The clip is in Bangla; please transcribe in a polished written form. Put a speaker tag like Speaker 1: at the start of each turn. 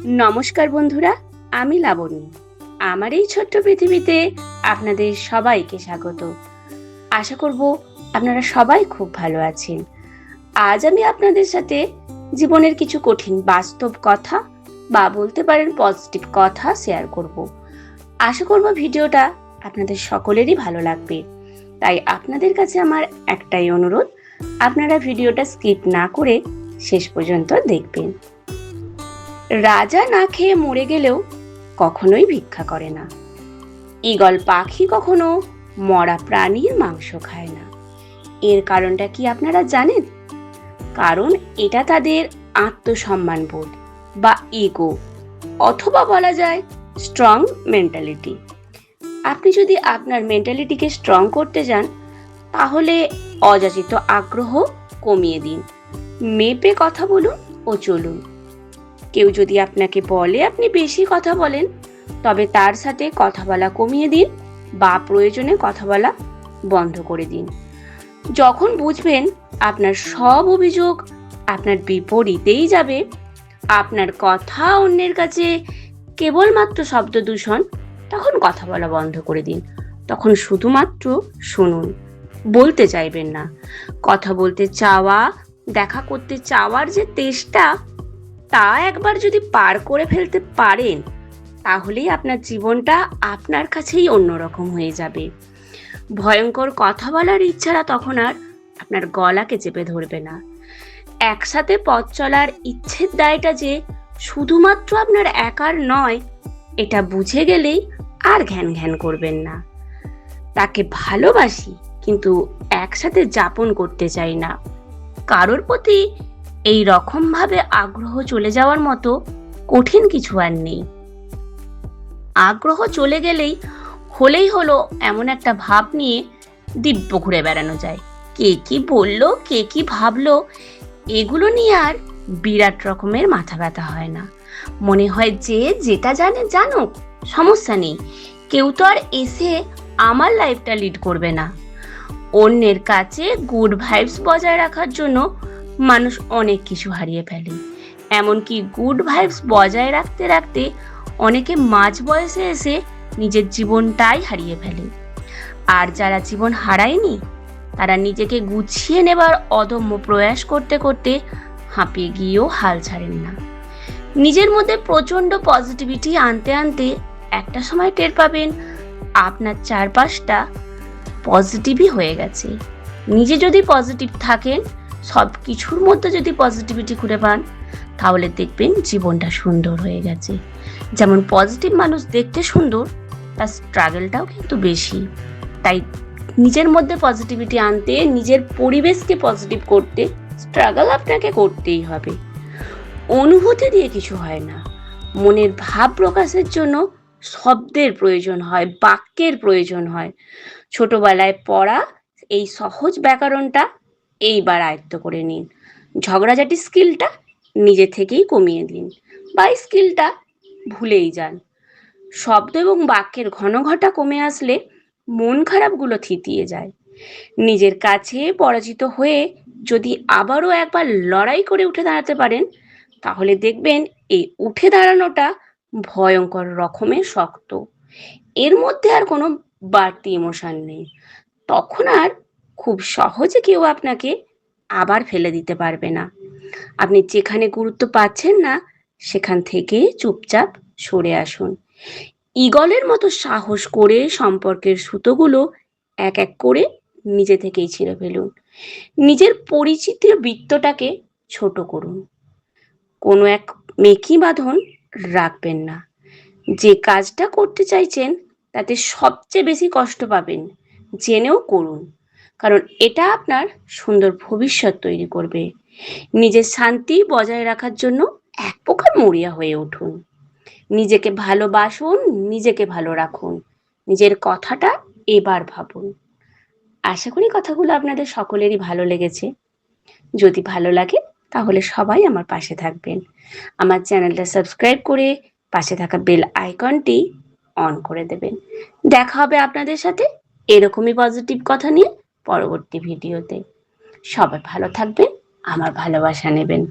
Speaker 1: নমস্কার বন্ধুরা, আমি লাবণী। আমার এই ছোট্ট পৃথিবীতে আপনাদের সবাইকে স্বাগত। আশা করব আপনারা সবাই খুব ভালো আছেন। আজ আমি আপনাদের সাথে জীবনের কিছু কঠিন বাস্তব কথা বা বলতে পারেন পজিটিভ কথা শেয়ার করব। আশা করব ভিডিওটা আপনাদের সকলেরই ভালো লাগবে। তাই আপনাদের কাছে আমার একটাই অনুরোধ, আপনারা ভিডিওটা স্কিপ না করে শেষ পর্যন্ত দেখবেন। রাজা না খেয়ে মরে গেলেও কখনোই ভিক্ষা করে না। ঈগল পাখি কখনো মরা প্রাণীর মাংস খায় না। এর কারণটা কি আপনারা জানেন? কারণ এটা তাদের আত্মসম্মান বোধ বা ইগো, অথবা বলা যায় স্ট্রং মেন্টালিটি। আপনি যদি আপনার মেন্টালিটিকে স্ট্রং করতে যান, তাহলে অযাচিত আগ্রহ কমিয়ে দিন, মেপে কথা বলুন ও চলুন। কেউ যদি আপনাকে বলে আপনি বেশি কথা বলেন, তবে তার সাথে কথা বলা কমিয়ে দিন বা প্রয়োজনে কথা বলা বন্ধ করে দিন। যখন বুঝবেন আপনার সব অভিযোগ আপনার বিপরীতেই যাবে, আপনার কথা অন্যের কাছে কেবলমাত্র শব্দ দূষণ, তখন কথা বলা বন্ধ করে দিন। তখন শুধুমাত্র শুনুন, বলতে চাইবেন না। কথা বলতে চাওয়া, দেখা করতে চাওয়ার যে তেষ্টা, তা একবার যদি পার করে ফেলতে পারেন, তাহলেই আপনার জীবনটা আপনার কাছেই অন্যরকম হয়ে যাবে। ভয়ঙ্কর কথা বলার ইচ্ছাটা তখন আর আপনার গলাকে চেপে ধরবে না। একসাথে পথ চলার ইচ্ছের দায়টা যে শুধুমাত্র আপনার একার নয়, এটা বুঝে গেলেই আর ঘ্যান ঘ্যান করবেন না। তাকে ভালোবাসি, কিন্তু একসাথে যাপন করতে চাই না। কারোর প্রতি এই রকম ভাবে আগ্রহ চলে যাওয়ার মতো কঠিন কিছু আর নেই। আগ্রহ চলে গেলেই হলেই হলো এমন একটা ভাব নিয়ে দিব্য ঘুরে বেড়ানো যায়। কে কি বললো, কে কি ভাবলো, এগুলো নিয়ে আর বিরাট রকমের মাথা ব্যথা হয় না। মনে হয় যে যেটা জানে জানুক, সমস্যা নেই। কেউ তো আর এসে আমার লাইফটা লিড করবে না। অন্যের কাছে গুড ভাইবস বজায় রাখার জন্য মানুষ অনেক কিছু হারিয়ে ফেলে। এমনকি গুড ভাইবস বজায় রাখতে রাখতে অনেকে মাঝ বয়সে এসে নিজের জীবনটাই হারিয়ে ফেলে। আর যারা জীবন হারায়নি, তারা নিজেকে গুছিয়ে নেবার অদম্য প্রয়াস করতে করতে হাঁপিয়ে গিয়েও হাল ছাড়েন না। নিজের মধ্যে প্রচন্ড পজিটিভিটি আনতে আনতে একটা সময় টের পাবেন আপনার চারপাশটা পজিটিভই হয়ে গেছে। নিজে যদি পজিটিভ থাকেন, সব কিছুর মধ্যে যদি পজিটিভিটি খুঁজে পান, তাহলে দেখবেন জীবনটা সুন্দর হয়ে গেছে। যেমন পজিটিভ মানুষ দেখতে সুন্দর, তার স্ট্রাগলটাও কিন্তু বেশি। তাই নিজের মধ্যে পজিটিভিটি আনতে, নিজের পরিবেশকে পজিটিভ করতে স্ট্রাগল আপনাকে করতেই হবে। অনুভূতি দিয়ে কিছু হয় না। মনের ভাব প্রকাশের জন্য শব্দের প্রয়োজন হয়, বাক্যের প্রয়োজন হয়। ছোটবেলায় পড়া এই সহজ ব্যাকরণটা এইবার আয়ত্ত করে নিন। ঝগড়াঝাটি স্কিলটা নিজে থেকেই কমিয়ে দিন বা স্কিলটা ভুলেই যান। শব্দ এবং বাক্যের ঘনঘটা কমে আসলে মন খারাপগুলো থিতিয়ে যায়। নিজের কাছে পরাজিত হয়ে যদি আবারও একবার লড়াই করে উঠে দাঁড়াতে পারেন, তাহলে দেখবেন এই উঠে দাঁড়ানোটা ভয়ঙ্কর রকমের শক্ত। এর মধ্যে আর কোনো বাড়তি ইমোশন নেই। তখন আর খুব সহজে কেউ আপনাকে আবার ফেলে দিতে পারবে না। আপনি যেখানে গুরুত্ব পাচ্ছেন না, সেখান থেকে চুপচাপ সরে আসুন। ঈগলের মতো সাহস করে সম্পর্কের সুতোগুলো এক এক করে নিজে থেকেই ছিঁড়ে ফেলুন। নিজের পরিচিতির বৃত্তটাকে ছোট করুন। কোনো এক মেকি বাঁধন রাখবেন না। যে কাজটা করতে চাইছেন তাতে সবচেয়ে বেশি কষ্ট পাবেন, জেনেও করুন। কারণ এটা আপনার সুন্দর ভবিষ্যৎ তৈরি করবে। নিজের শান্তি বজায় রাখার জন্য এক প্রকার মরিয়া হয়ে উঠুন। নিজেকে ভালোবাসুন, নিজেকে ভালো রাখুন। নিজের কথাটা এবার ভাবুন। আশা করি কথাগুলো আপনাদের সকলেরই ভালো লেগেছে। যদি ভালো লাগে, তাহলে সবাই আমার পাশে থাকবেন। আমার চ্যানেলটা সাবস্ক্রাইব করে পাশে থাকা বেল আইকনটি অন করে দেবেন। দেখা হবে আপনাদের সাথে এরকমই পজিটিভ কথা নিয়ে পরবর্তী ভিডিওতে। সবাই ভালো থাকবেন, আমার ভালোবাসা নেবেন।